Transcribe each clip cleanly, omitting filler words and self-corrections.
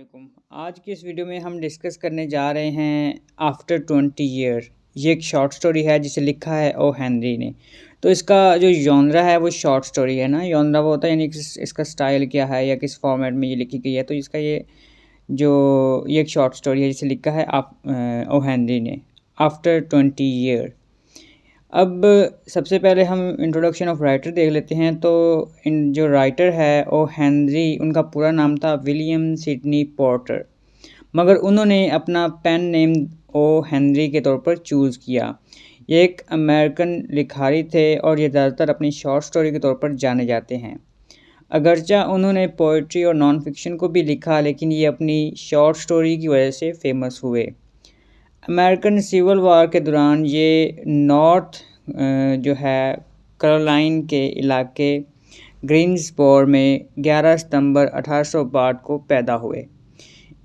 वालेकुम। आज की इस वीडियो में हम डिस्कस करने जा रहे हैं आफ्टर 20 ईयर। ये एक शॉर्ट स्टोरी है जिसे लिखा है ओ हेनरी ने। तो इसका जो जॉनरा है वो शॉर्ट स्टोरी है ना। जॉनरा वो होता है यानी कि इसका स्टाइल क्या है या किस फॉर्मेट में ये लिखी गई है। तो इसका ये एक शॉर्ट स्टोरी है जिसे लिखा है आप ओ हेनरी ने, आफ्टर 20 ईयर। अब सबसे पहले हम इंट्रोडक्शन ऑफ राइटर देख लेते हैं। तो इन जो राइटर है ओ हेनरी, उनका पूरा नाम था विलियम सिडनी पोर्टर, मगर उन्होंने अपना पेन नेम ओ हेनरी के तौर पर चूज़ किया। ये एक अमेरिकन लिखारी थे और ये ज़्यादातर अपनी शॉर्ट स्टोरी के तौर पर जाने जाते हैं। अगरचा उन्होंने पोइट्री और नॉन फिक्शन को भी लिखा, लेकिन ये अपनी शॉर्ट स्टोरी की वजह से फेमस हुए। अमेरिकन सिविल वॉर के दौरान ये नॉर्थ जो है कैरोलाइन के इलाके ग्रीन्सबोरो में 11 सितंबर 1862 को पैदा हुए।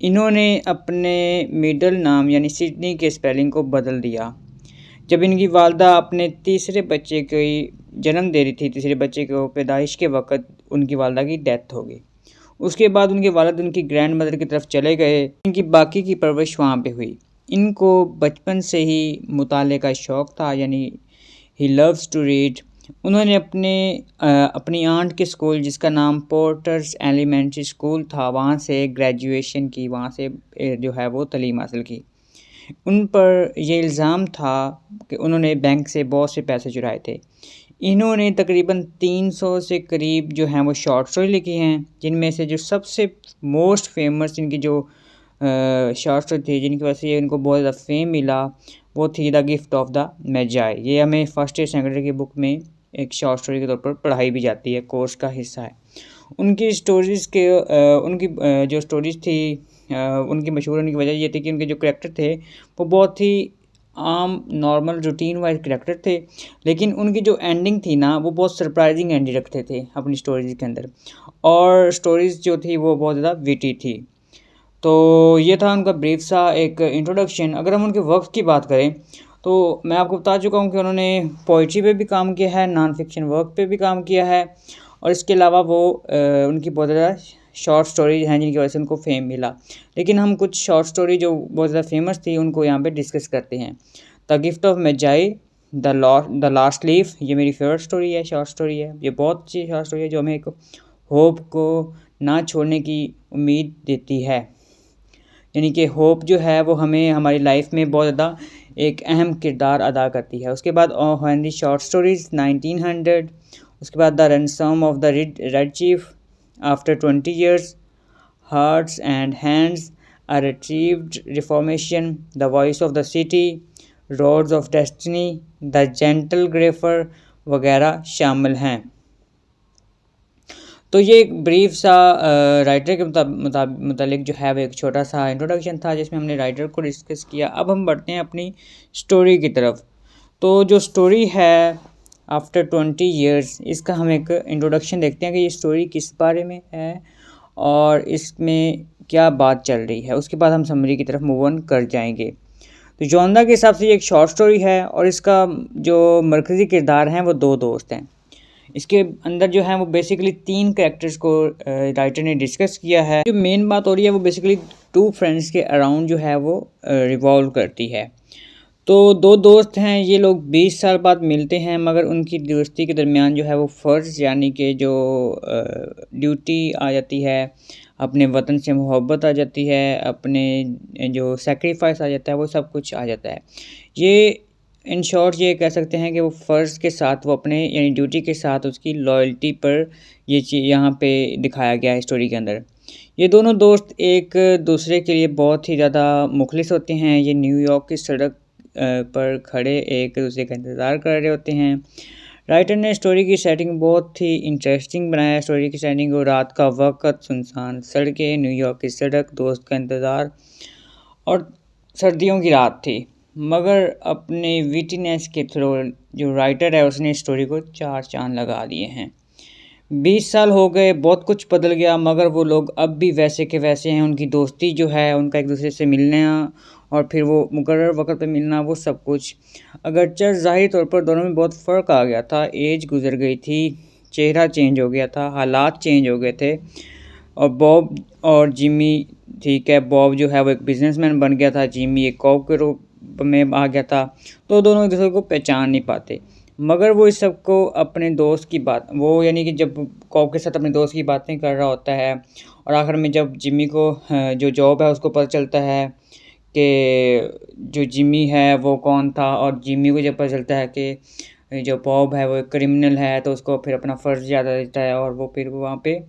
इन्होंने अपने मिडल नाम यानी सिडनी के स्पेलिंग को बदल दिया जब इनकी वालदा अपने तीसरे बच्चे की जन्म दे रही थी। तीसरे बच्चे को पैदाइश के वक्त उनकी वालदा की डेथ हो गई। उसके बाद उनके वालिद उनकी ग्रैंड मदर की तरफ चले गए। इनकी बाकी की परवरिश वहाँ पे हुई। इनको बचपन से ही मुताले का शौक़ था, यानी ही लव्स टू रीड। उन्होंने अपनी आंट के स्कूल, जिसका नाम पोर्टर्स एलिमेंट्री स्कूल था, वहाँ से ग्रेजुएशन की, वहाँ से जो है वो तालीम हासिल की। उन पर यह इल्ज़ाम था कि उन्होंने बैंक से बहुत से पैसे चुराए थे। इन्होंने तकरीबन 300 से करीब जो हैं वो शॉर्ट स्टोरी लिखी हैं, जिनमें से जो सबसे मोस्ट फेमस इनकी जो शॉर्ट स्टोरी थी, जिनकी वजह से इनको बहुत ज़्यादा फेम मिला, वो थी द गिफ्ट ऑफ द मैजाई। ये हमें फर्स्ट ईयर सेकेंडरी की बुक में एक शॉर्ट स्टोरी के तौर पर पढ़ाई भी जाती है, कोर्स का हिस्सा है। उनकी स्टोरीज़ के उनकी जो स्टोरीज़ थी उनकी मशहूर होने की वजह ये थी कि उनके जो करैक्टर थे वो बहुत ही आम नॉर्मल रूटीन वाइज करैक्टर थे, लेकिन उनकी जो एंडिंग थी ना वो बहुत सरप्राइजिंग एंडिंग रखते थे अपनी स्टोरीज़ के अंदर, और स्टोरीज़ जो थी वो बहुत ज़्यादा विटी थी। तो ये था उनका ब्रीफ सा एक इंट्रोडक्शन। अगर हम उनके वर्क की बात करें तो मैं आपको बता चुका हूँ कि उन्होंने पोइट्री पे भी काम किया है, नॉन फिक्शन वर्क पे भी काम किया है, और इसके अलावा वो उनकी बहुत ज़्यादा शॉर्ट स्टोरीज हैं जिनकी वजह से उनको फेम मिला। लेकिन हम कुछ शॉर्ट स्टोरी जो बहुत ज़्यादा फेमस थी उनको यहाँ पे डिस्कस करते हैं। The gift of Magi, the last leaf, ये मेरी फेवरेट स्टोरी है, शॉर्ट स्टोरी है। ये बहुत अच्छी शॉर्ट स्टोरी है जो हमें एक होप को ना छोड़ने की उम्मीद देती है, यानी कि होप जो है वो हमें हमारी लाइफ में बहुत ज़्यादा एक अहम किरदार अदा करती है। उसके बाद ओ हेनरी शॉर्ट स्टोरीज़ 1900, उसके बाद the ransom of the red chief, after 20 years, hearts and hands, a retrieved reformation, the voice of the city, roads of destiny, the gentle grafter वगैरह शामिल हैं। तो ये एक ब्रीफ सा राइटर के मुतालिक जो है वो एक छोटा सा इंट्रोडक्शन था जिसमें हमने राइटर को डिस्कस किया। अब हम बढ़ते हैं अपनी स्टोरी की तरफ। तो जो स्टोरी है आफ्टर 20 ईयर्स, इसका हम एक इंट्रोडक्शन देखते हैं कि ये स्टोरी किस बारे में है और इसमें क्या बात चल रही है। उसके बाद हम समरी की तरफ मूव ऑन कर जाएंगे। तो जॉनरा के हिसाब से ये एक शॉर्ट स्टोरी है और इसका जो मरकज़ी किरदार हैं वो दो दोस्त हैं। इसके अंदर जो है वो बेसिकली 3 कैरेक्टर्स को राइटर ने डिस्कस किया है। जो मेन बात हो रही है वो बेसिकली 2 फ्रेंड्स के अराउंड जो है वो रिवॉल्व करती है। तो 2 दोस्त हैं, ये लोग 20 साल बाद मिलते हैं, मगर उनकी दोस्ती के दरमियान जो है वो फ़र्ज़ यानी कि जो ड्यूटी आ जाती है, अपने वतन से मोहब्बत आ जाती है, अपने जो सैक्रिफाइस आ जाता है, वो सब कुछ आ जाता है। ये इन शॉर्ट ये कह सकते हैं कि वो फ़र्ज़ के साथ वो अपने यानी ड्यूटी के साथ उसकी लॉयल्टी पर ये चीज़ यहाँ पे दिखाया गया है स्टोरी के अंदर। ये दोनों दोस्त एक दूसरे के लिए बहुत ही ज़्यादा मुखलिस होते हैं। ये न्यूयॉर्क की सड़क पर खड़े एक दूसरे का इंतज़ार कर रहे होते हैं। राइटर ने स्टोरी की सेटिंग बहुत ही इंटरेस्टिंग बनाया है। स्टोरी की सेटिंग को रात का वक़्त, सुनसान सड़कें, न्यूयॉर्क की सड़क, दोस्त का इंतज़ार, और सर्दियों की रात थी। मगर अपने विटीनेस के थ्रू जो राइटर है उसने स्टोरी को 4 चाँद लगा दिए हैं। 20 साल हो गए, बहुत कुछ बदल गया, मगर वो लोग अब भी वैसे के वैसे हैं। उनकी दोस्ती जो है, उनका एक दूसरे से मिलना और फिर वो मुकर्रर वक़्त पे मिलना, वो सब कुछ, अगरचे ज़ाहिरी तौर पर दोनों में बहुत फ़र्क आ गया था। एज गुज़र गई थी, चेहरा चेंज हो गया था, हालात चेंज हो गए थे, और बॉब और जिमी ठीक है, बॉब जो है वो एक बिज़नेसमैन बन गया था, जिमी एक कॉप के रूप में आ गया था, तो दोनों एक-दूसरे को पहचान नहीं पाते। मगर वो इस सबको अपने दोस्त की बात वो यानी कि जब कॉप के साथ अपने दोस्त की बातें कर रहा होता है और आखिर में जब जिमी को जो जॉब है उसको पता चलता है कि जो जिमी है वो कौन था और जिमी को जब पता चलता है कि जो बॉब है वो एक क्रिमिनल है, तो उसको फिर अपना फ़र्ज़ याद आ जाता है और वो फिर वहाँ पे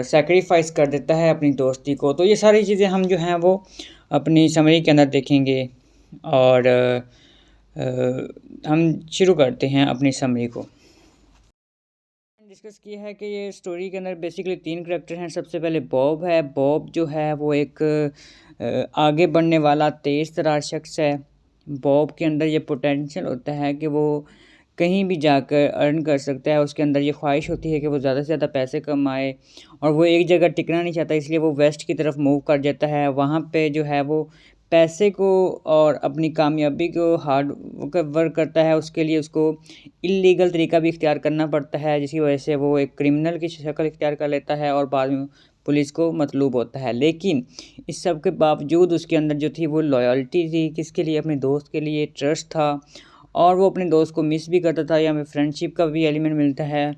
सैक्रिफ़ाइस कर देता है अपनी दोस्ती को। तो ये सारी चीज़ें हम जो हैं वो अपनी समरी के अंदर देखेंगे और हम शुरू करते हैं अपनी समरी को। डिस्कस किया है कि ये स्टोरी के अंदर बेसिकली 3 करैक्टर हैं। सबसे पहले बॉब है। बॉब जो है वो एक आगे बढ़ने वाला तेज़-तर्रार शख़्स है। बॉब के अंदर ये पोटेंशियल होता है कि वो कहीं भी जाकर अर्न कर सकता है। उसके अंदर ये ख्वाहिश होती है कि वो ज़्यादा से ज़्यादा पैसे कमाए और वो एक जगह टिकना नहीं चाहता, इसलिए वो वेस्ट की तरफ मूव कर जाता है। वहाँ पे जो है वो पैसे को और अपनी कामयाबी को हार्ड वर्क करता है, उसके लिए उसको इल्लीगल तरीका भी इख्तियार करना पड़ता है, जिसकी वजह से वो एक क्रिमिनल की शक्ल इख्तियार कर लेता है और बाद में पुलिस को मतलूब होता है। लेकिन इस सब के बावजूद उसके अंदर जो थी वो लॉयल्टी थी, किसके लिए? अपने दोस्त के लिए, ट्रस्ट था और वो अपने दोस्त को मिस भी करता था, या हमें फ्रेंडशिप का भी एलिमेंट मिलता है।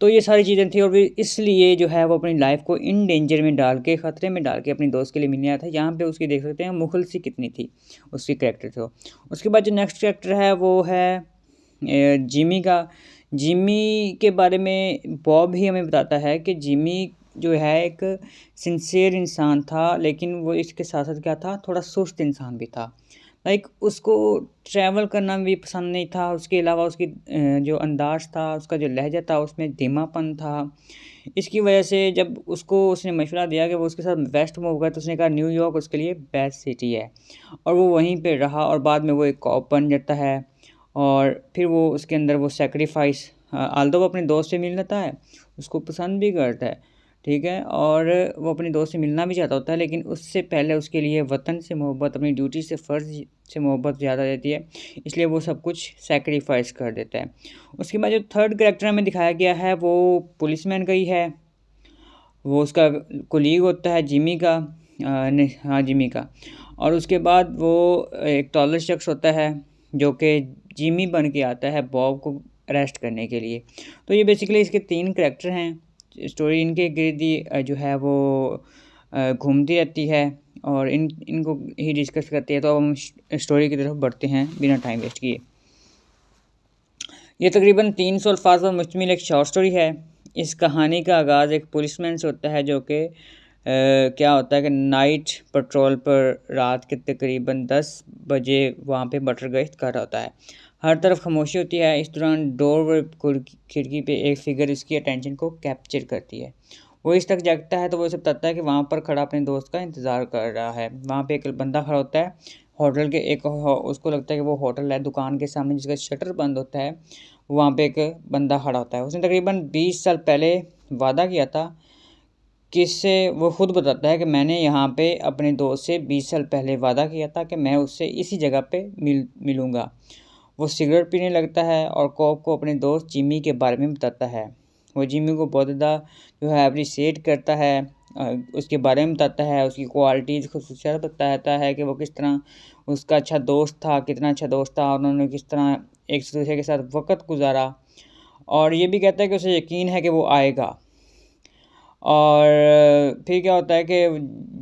तो ये सारी चीज़ें थी और फिर इसलिए जो है वो अपनी लाइफ़ को इन डेंजर में डाल के, ख़तरे में डाल के अपने दोस्त के लिए मिलने आया था। यहाँ पे उसकी देख सकते हैं मुखलसी कितनी थी, उसकी कैरेक्टर तो। उसके बाद जो नेक्स्ट कैरेक्टर है वो है जिमी का। जिमी के बारे में बॉब ही हमें बताता है कि जिमी जो है एक सिंसियर इंसान था, लेकिन वो इसके साथ-साथ क्या था, थोड़ा सुस्त इंसान भी था। लाइक उसको ट्रैवल करना भी पसंद नहीं था, उसके अलावा उसकी जो अंदाज़ था, उसका जो लहज़ा था, उसमें धीमापन था। इसकी वजह से जब उसको उसने मशवरा दिया कि वो उसके साथ वेस्ट मूव करे, तो उसने कहा न्यूयॉर्क उसके लिए बेस्ट सिटी है और वो वहीं पे रहा और बाद में वो एक कॉप बन जाता है और फिर वो उसके अंदर वो सैक्रिफ़ाइस ऑल्दो वो अपने दोस्त से मिल लेता है, उसको पसंद भी करता है, ठीक है? और वो अपने दोस्त से मिलना भी चाहता होता है, लेकिन उससे पहले उसके लिए वतन से मोहब्बत, अपनी ड्यूटी से फ़र्ज़ से मोहब्बत ज़्यादा रहती है, इसलिए वो सब कुछ सैक्रिफ़ाइस कर देता है। उसके बाद जो थर्ड कैरेक्टर हमें दिखाया गया है वो पुलिसमैन का ही है। वो उसका कोलीग होता है जिमी का नहीं हाँ, जिमी का। और उसके बाद वो एक टॉलर शख्स होता है जो कि जिमी बन के आता है बॉब को अरेस्ट करने के लिए। तो ये बेसिकली इसके 3 कैरेक्टर हैं। स्टोरी इनके इर्द ही जो है वो घूमती रहती है और इनको ही डिस्कस करते हैं। तो अब हम स्टोरी की तरफ बढ़ते हैं बिना टाइम वेस्ट किए। ये तकरीबन 300 अल्फाज पर मुश्तमिल एक शॉर्ट स्टोरी है। इस कहानी का आगाज़ एक पुलिसमैन से होता है जो कि क्या होता है कि नाइट पेट्रोल पर रात के तकरीबन 10 बजे वहाँ पे बटरगश्त कर रहा होता है। हर तरफ खामोशी होती है। इस दौरान डोर व खिड़की पे एक फ़िगर उसकी अटेंशन को कैप्चर करती है। वो इस तक जागता है तो वो सब बताता है कि वहाँ पर खड़ा अपने दोस्त का इंतज़ार कर रहा है। वहाँ पे एक बंदा खड़ा होता है होटल के एक उसको लगता है कि वो होटल है, दुकान के सामने जिसका शटर बंद होता है, वहाँ पे एक बंदा खड़ा होता है। उसने तकरीबन 20 साल पहले वादा किया था, किससे वो खुद बताता है कि मैंने यहाँ पे अपने दोस्त से 20 साल पहले वादा किया था कि मैं उससे इसी जगह पे मिलूँगा। वो सिगरेट पीने लगता है और कॉप को अपने दोस्त जिमी के बारे में बताता है। वो जिमी को बहुत ज़्यादा जो है अप्रिशिएट करता है, उसके बारे में बताता है, उसकी क्वालिटीज़ ख़ुसूसियात बताता है कि वो किस तरह उसका अच्छा दोस्त था, कितना अच्छा दोस्त था और उन्होंने किस तरह एक दूसरे के साथ वक़्त गुज़ारा। और ये भी कहता है कि उसे यकीन है कि वो आएगा। और फिर क्या होता है कि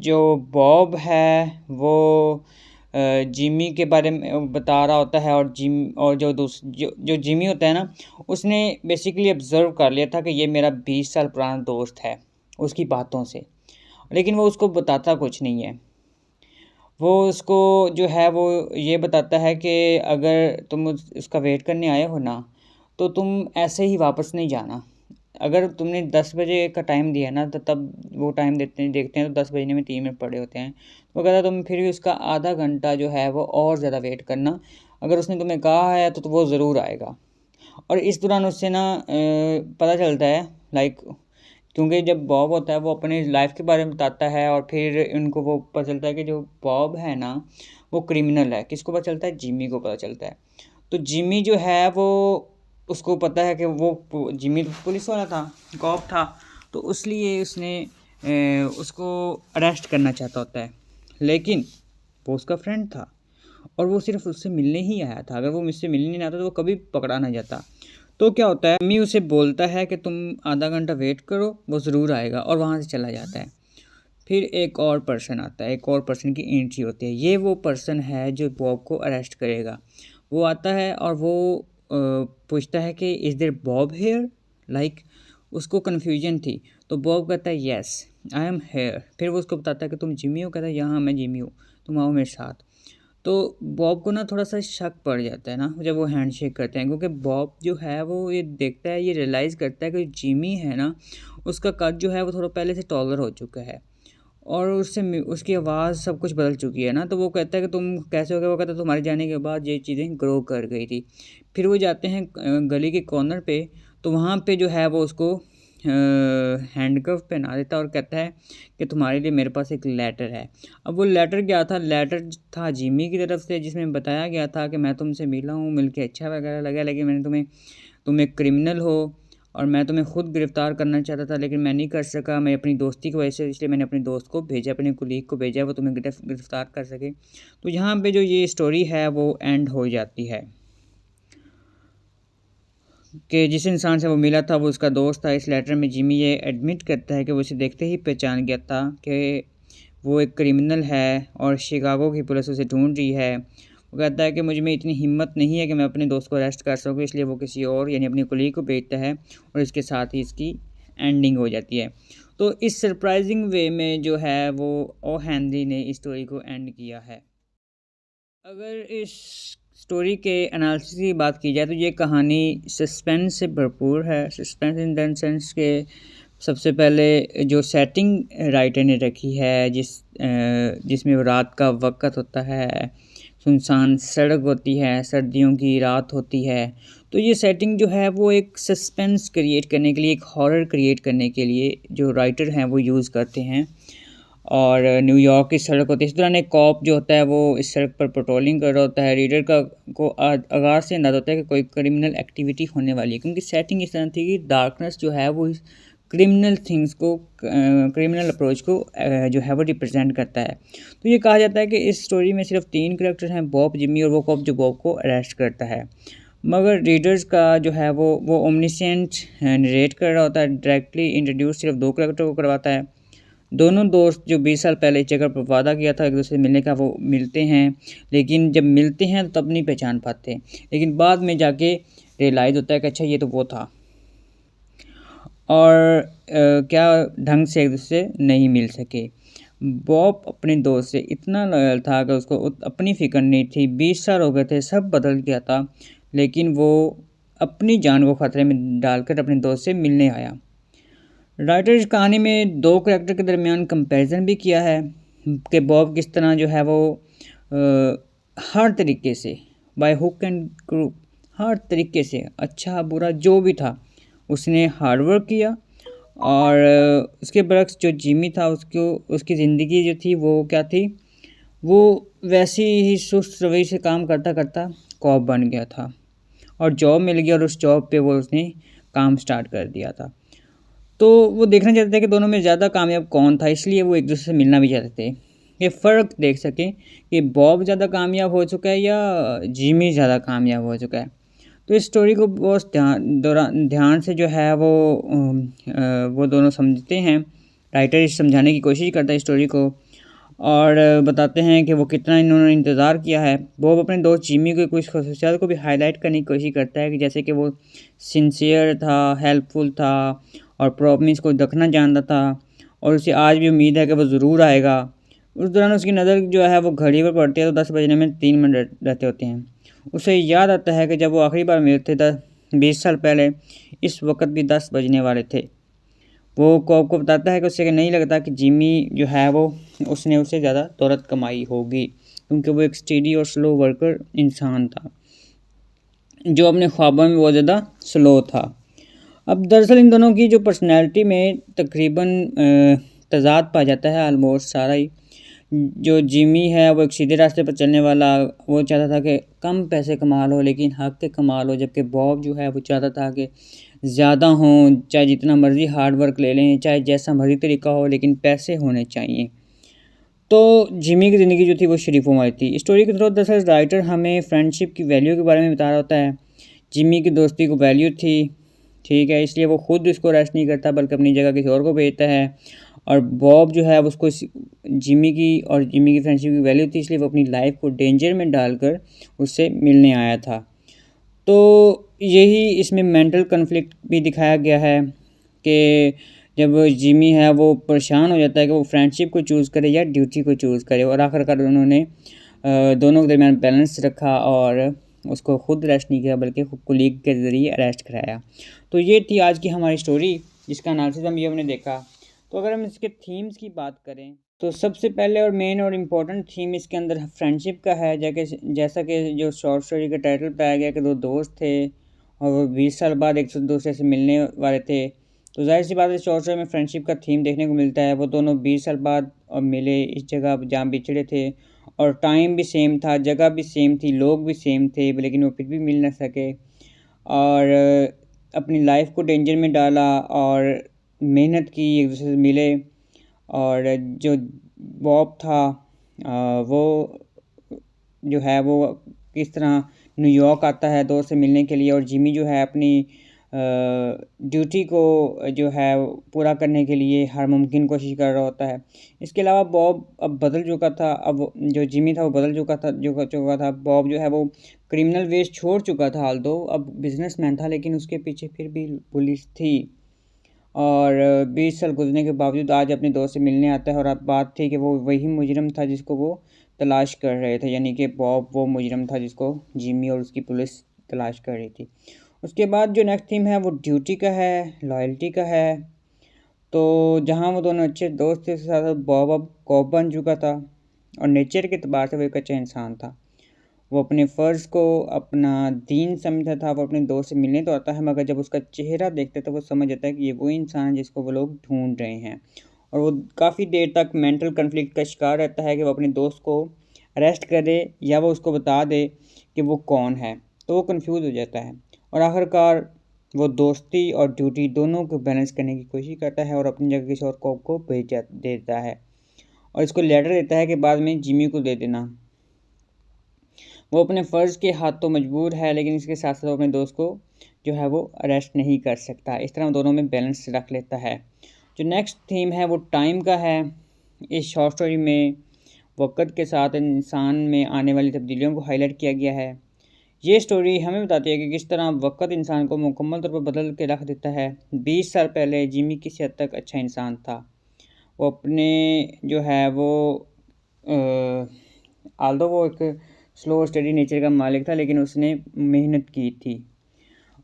जो बॉब है वो जिमी के बारे में बता रहा होता है और जो जिमी होता है ना, उसने बेसिकली ऑब्ज़र्व कर लिया था कि ये मेरा 20 साल पुराना दोस्त है, उसकी बातों से। लेकिन वो उसको बताता कुछ नहीं है। वो उसको जो है वो ये बताता है कि अगर तुम उसका वेट करने आए हो ना, तो तुम ऐसे ही वापस नहीं जाना। अगर तुमने 10 बजे का टाइम दिया है ना, तो तब वो टाइम देखते हैं तो 10 बजने में 3 मिनट पड़े होते हैं। वो कहता है तुम फिर भी उसका आधा घंटा जो है वो और ज़्यादा वेट करना। अगर उसने तुम्हें कहा है तो वो ज़रूर आएगा। और इस दौरान उससे ना पता चलता है लाइक, क्योंकि जब बॉब होता है वो अपनी लाइफ के बारे में बताता है और फिर उनको वो पता चलता है कि जो बॉब है ना वो क्रिमिनल है। किसको पता चलता है? जिमी को पता चलता है। तो जिमी जो है वो उसको पता है कि वो जिमी तो पुलिस वाला था, कॉप था, तो इसलिए उसने उसको अरेस्ट करना चाहता होता है, लेकिन वो उसका फ्रेंड था और वो सिर्फ उससे मिलने ही आया था। अगर वो मुझसे मिलने नहीं आता तो वो कभी पकड़ा ना जाता। तो क्या होता है, जिम्मी उसे बोलता है कि तुम आधा घंटा वेट करो, वो ज़रूर आएगा, और वहाँ से चला जाता है। फिर एक और पर्सन आता है, एक और पर्सन की एंट्री होती है। ये वो पर्सन है जो बॉब को अरेस्ट करेगा। वो आता है और वो पूछता है कि is there Bob here, like उसको कन्फ्यूजन थी। तो बॉब कहता है येस आई एम हेयर। फिर वो उसको बताता है कि तुम जिम्मी हो, कहता है यहाँ मैं जिम्मी हूँ, तुम आओ मेरे साथ। तो बॉब को ना थोड़ा सा शक पड़ जाता है ना जब वो हैंडशेक करते हैं, क्योंकि बॉब जो है वो ये देखता है, ये रियलाइज़ करता है कि जिमी है ना, उसका कद जो है वो थोड़ा पहले से टॉलर हो चुका है और उसकी आवाज़ सब कुछ बदल चुकी है ना। तो वो कहता है कि तुम कैसे हो गए, वो कहता है तुम्हारे जाने के बाद ये चीज़ें ग्रो कर गई थी। फिर वो जाते हैं गली के कॉर्नर पे, तो वहाँ पे जो है वो उसको हैंडकफ पहना देता है और कहता है कि तुम्हारे लिए मेरे पास एक लेटर है। अब वो लेटर क्या था, लेटर था जिमी की तरफ से, जिसमें बताया गया था कि मैं तुमसे मिला हूँ, मिलके अच्छा वगैरह लगा, लेकिन मैंने तुम एक क्रिमिनल हो और मैं तुम्हें खुद गिरफ़्तार करना चाहता था, लेकिन मैं नहीं कर सका। मैं अपनी दोस्ती की वजह से, इसलिए मैंने अपने दोस्त को भेजा, अपने कुलीग को भेजा, वो तुम्हें गिरफ़्तार कर सके। तो यहाँ पे जो ये स्टोरी है वो एंड हो जाती है कि जिस इंसान से वो मिला था वो उसका दोस्त था। इस लेटर में जिमी ये एडमिट करता है कि वो उसे देखते ही पहचान गया था कि वो एक क्रिमिनल है और शिकागो की पुलिस उसे ढूंढ रही है। वो कहता है कि मुझ में इतनी हिम्मत नहीं है कि मैं अपने दोस्त को अरेस्ट कर सकूं, इसलिए वो किसी और यानी अपनी कुलीग को भेजता है और इसके साथ ही इसकी एंडिंग हो जाती है। तो इस सरप्राइजिंग वे में जो है वो ओ हेनरी ने इस स्टोरी को एंड किया है। अगर इस स्टोरी के एनालिसिस की बात की जाए तो ये कहानी सस्पेंस से भरपूर है। सस्पेंस इन द सेंस के सबसे पहले जो सेटिंग राइटर ने रखी है, जिसमें वो रात का वक़्त होता है, सुनसान सड़क होती है, सर्दियों की रात होती है। तो ये सेटिंग जो है वो एक सस्पेंस क्रिएट करने के लिए, एक हॉरर क्रिएट करने के लिए जो राइटर हैं वो यूज़ करते हैं। और न्यूयॉर्क की सड़क होती है, इस दौरान एक कॉप जो होता है वो इस सड़क पर पेट्रोलिंग कर रहा होता है। रीडर को आगाज़ से अंदाज़ा होता है कि कोई क्रिमिनल एक्टिविटी होने वाली है, क्योंकि सेटिंग इस तरह थी कि डार्कनेस जो है वो क्रिमिनल थिंग्स को, क्रिमिनल अप्रोच को जो है वो रिप्रेजेंट करता है। तो ये कहा जाता है कि इस स्टोरी में सिर्फ 3 कैरेक्टर हैं, बॉब, जिमी और वो कॉप जो बॉब को अरेस्ट करता है। मगर रीडर्स का जो है वो ओमनिसेंट नरेट कर रहा होता है, डायरेक्टली इंट्रोड्यूस सिर्फ 2 कैरेक्टर को करवाता है। दोनों दोस्त जो 20 साल पहले इस जगह पर वादा किया था एक दूसरे से मिलने का, वो मिलते हैं, लेकिन जब मिलते हैं तब नहीं पहचान पाते, लेकिन बाद में जाके रियलाइज़ होता है कि अच्छा ये तो वो था। और क्या ढंग से एक दूसरे से नहीं मिल सके। बॉब अपने दोस्त से इतना लॉयल था कि उसको अपनी फ़िक्र नहीं थी। 20 साल हो गए थे, सब बदल गया था, लेकिन वो अपनी जान को ख़तरे में डालकर अपने दोस्त से मिलने आया। राइटर इस कहानी में 2 कैरेक्टर के दरमियान कंपैरिजन भी किया है कि बॉब किस तरह जो है वो हर तरीके से बाय हुक एंड क्रूक, हर तरीके से अच्छा बुरा जो भी था उसने हार्ड वर्क किया। और उसके बरक्स जो जिमी था उसको, उसकी ज़िंदगी जो थी वो क्या थी, वो वैसी ही सुस्त रवैये से काम करता करता कॉप बन गया था और जॉब मिल गई और उस जॉब पे वो उसने काम स्टार्ट कर दिया था। तो वो देखना चाहते थे कि दोनों में ज़्यादा कामयाब कौन था, इसलिए वो एक दूसरे से मिलना भी चाहते थे कि फ़र्क देख सकें कि बॉब ज़्यादा कामयाब हो चुका है या जिमी ज़्यादा कामयाब हो चुका है। तो इस स्टोरी को बहुत ध्यान से जो है वो दोनों समझते हैं। राइटर इस समझाने की कोशिश करता है स्टोरी को और बताते हैं कि वो कितना इन्होंने इंतज़ार किया है। बॉब अपने दोस्त जिमी के कुछ खसूसियात को भी हाईलाइट करने की कोशिश करता है कि जैसे कि वो सिंसियर था, हेल्पफुल था और प्रॉमिस को रखना जानता था और उसे आज भी उम्मीद है कि वो ज़रूर आएगा। उस दौरान उसकी नज़र जो है वो घड़ी पर पड़ती है तो 10 बजने में 3 मिनट रहते होते हैं। उसे याद आता है कि जब वो आखिरी बार मिले थे 20 साल पहले, इस वक्त भी 10 बजने वाले थे। वो कॉप को बताता है कि उसे नहीं लगता कि जिमी जो है वो उसने उससे ज़्यादा दौलत कमाई होगी, क्योंकि वो एक स्टेडी और स्लो वर्कर इंसान था जो अपने ख्वाबों में बहुत ज़्यादा स्लो था। अब दरअसल इन दोनों की जो पर्सनैलिटी में तकरीबन तज़ाद पाया जाता है, ऑलमोस्ट सारा ही। जो जिमी है वो एक सीधे रास्ते पर चलने वाला, वो चाहता था कि कम पैसे कमा लो लेकिन हक के कमा लो, जबकि बॉब जो है वो चाहता था कि ज़्यादा हों, चाहे जितना मर्ज़ी हार्ड वर्क ले लें, चाहे जैसा मर्ज़ी तरीका हो, लेकिन पैसे होने चाहिए। तो जिमी की ज़िंदगी जो थी वो शरीफों वाली थी। स्टोरी के थ्रू दरअसल राइटर हमें फ्रेंडशिप की वैल्यू के बारे में बता रहा होता है। जिमी की दोस्ती को वैल्यू थी, ठीक है, इसलिए वो खुद इसको रेस्ट नहीं करता बल्कि अपनी जगह किसी और को भेजता है। और बॉब जो है उसको जिमी की फ्रेंडशिप की वैल्यू थी, इसलिए वो अपनी लाइफ को डेंजर में डालकर उससे मिलने आया था। तो यही इसमें मेंटल कॉन्फ्लिक्ट भी दिखाया गया है कि जब जिमी है वो परेशान हो जाता है कि वो फ्रेंडशिप को चूज़ करे या ड्यूटी को चूज़ करे, और आखिरकार उन्होंने दोनों के दरमियान बैलेंस रखा और उसको खुद अरेस्ट नहीं किया बल्कि कोलीग के ज़रिए अरेस्ट कराया। तो ये थी आज की हमारी स्टोरी, जिसका एनालिसिस हम ये हमने देखा। तो अगर हम इसके थीम्स की बात करें तो सबसे पहले और मेन और इम्पोर्टेंट थीम इसके अंदर फ्रेंडशिप का है। जैसा कि जो शॉर्ट स्टोरी का टाइटल पाया गया कि दो दोस्त थे और वो 20 साल बाद एक दूसरे से मिलने वाले थे। तो जाहिर सी बात है शॉर्ट स्टोरी में फ्रेंडशिप का थीम देखने को मिलता है। वो दोनों 20 साल बाद और मिले इस जगह जहाँ बिछड़े थे, और टाइम भी सेम था, जगह भी सेम थी, लोग भी सेम थे, लेकिन वो फिर भी मिल ना सके और अपनी लाइफ को डेंजर में डाला और मेहनत की, एक दूसरे से मिले। और जो बॉब था वो जो है वो किस तरह न्यूयॉर्क आता है दोस्त से मिलने के लिए, और जिमी जो है अपनी ड्यूटी को जो है पूरा करने के लिए हर मुमकिन कोशिश कर रहा होता है। इसके अलावा बॉब अब बदल चुका था, अब जो जिमी था वो बदल चुका था। बॉब जो है वो क्रिमिनल वेज छोड़ चुका था, हाल दो अब बिजनेसमैन था, लेकिन उसके पीछे फिर भी पुलिस थी। और 20 साल गुजरने के बावजूद आज अपने दोस्त से मिलने आता है, और अब बात थी कि वो वही मुजरिम था जिसको वो तलाश कर रहे थे, यानी कि बॉब वो मुजरिम था जिसको जिमी और उसकी पुलिस तलाश कर रही थी। उसके बाद जो नेक्स्ट थीम है वो ड्यूटी का है, लॉयल्टी का है। तो जहाँ वो दोनों अच्छे दोस्त थे उसके साथ बॉब अब कॉप बन चुका था, और नेचर के अतबार से वो एक अच्छा इंसान था। वो अपने फ़र्ज़ को अपना दीन समझता था। वो अपने दोस्त से मिलने तो आता है, मगर जब उसका चेहरा देखता है तो वो समझ जाता है कि ये वो इंसान है जिसको वो लोग ढूंढ रहे हैं। और वो काफ़ी देर तक मेंटल कॉन्फ्लिक्ट का शिकार रहता है कि वो अपने दोस्त को अरेस्ट करे या वो उसको बता दे कि वो कौन है। तो वो कंफ्यूज हो जाता है, और आखिरकार वो दोस्ती और ड्यूटी दोनों को बैलेंस करने की कोशिश करता है और अपनी जगह किसी और को देता है, और इसको लेटर देता है कि बाद में जिमी को दे देना। वो अपने फ़र्ज़ के हाथ तो मजबूर है, लेकिन इसके साथ साथ वो अपने दोस्त को जो है वो अरेस्ट नहीं कर सकता। इस तरह वो दोनों में बैलेंस रख लेता है। जो नेक्स्ट थीम है वो टाइम का है। इस शॉर्ट स्टोरी में वक़्त के साथ इंसान में आने वाली तब्दीलियों को हाईलाइट किया गया है। ये स्टोरी हमें बताती है कि किस तरह वक़्त इंसान को मुकम्मल तौर पर बदल के रख देता है। 20 साल पहले जिमी किसी हद तक अच्छा इंसान था। वो अपने जो है वो ऑल्दो वो एक स्लो स्टडी नेचर का मालिक था, लेकिन उसने मेहनत की थी।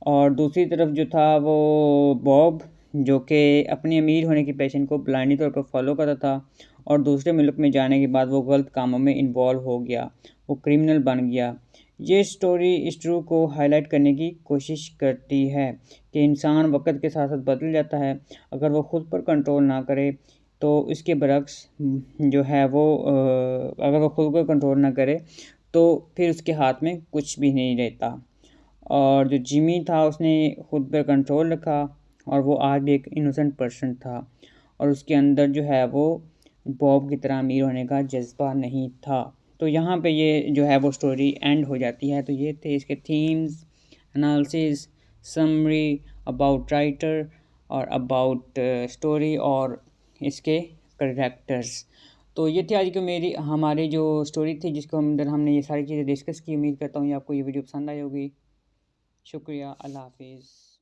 और दूसरी तरफ जो था वो बॉब, जो कि अपनी अमीर होने की पैशन को ब्लाइंडली तौर पर फॉलो करता था, और दूसरे मुल्क में जाने के बाद वो गलत कामों में इन्वॉल्व हो गया, वो क्रिमिनल बन गया। ये स्टोरी इस ट्रू को हाईलाइट करने की कोशिश करती है कि इंसान वक्त के साथ साथ बदल जाता है। अगर वो खुद पर कंट्रोल ना करे तो इसके बरक्स जो है वो अगर वो खुद को कंट्रोल ना करे तो फिर उसके हाथ में कुछ भी नहीं रहता। और जो जिमी था उसने खुद पर कंट्रोल रखा, और वो आज भी एक इनोसेंट पर्सन था, और उसके अंदर जो है वो बॉब की तरह अमीर होने का जज्बा नहीं था। तो यहाँ पे ये जो है वो स्टोरी एंड हो जाती है। तो ये थे इसके themes, analysis, summary about writer और अबाउट स्टोरी और इसके करेक्टर्स। तो ये थी आज की मेरी हमारी जो स्टोरी थी जिसको अंदर हमने ये सारी चीज़ें डिस्कस की। उम्मीद करता हूँ ये आपको ये वीडियो पसंद आई होगी। शुक्रिया, अल्लाह हाफिज़।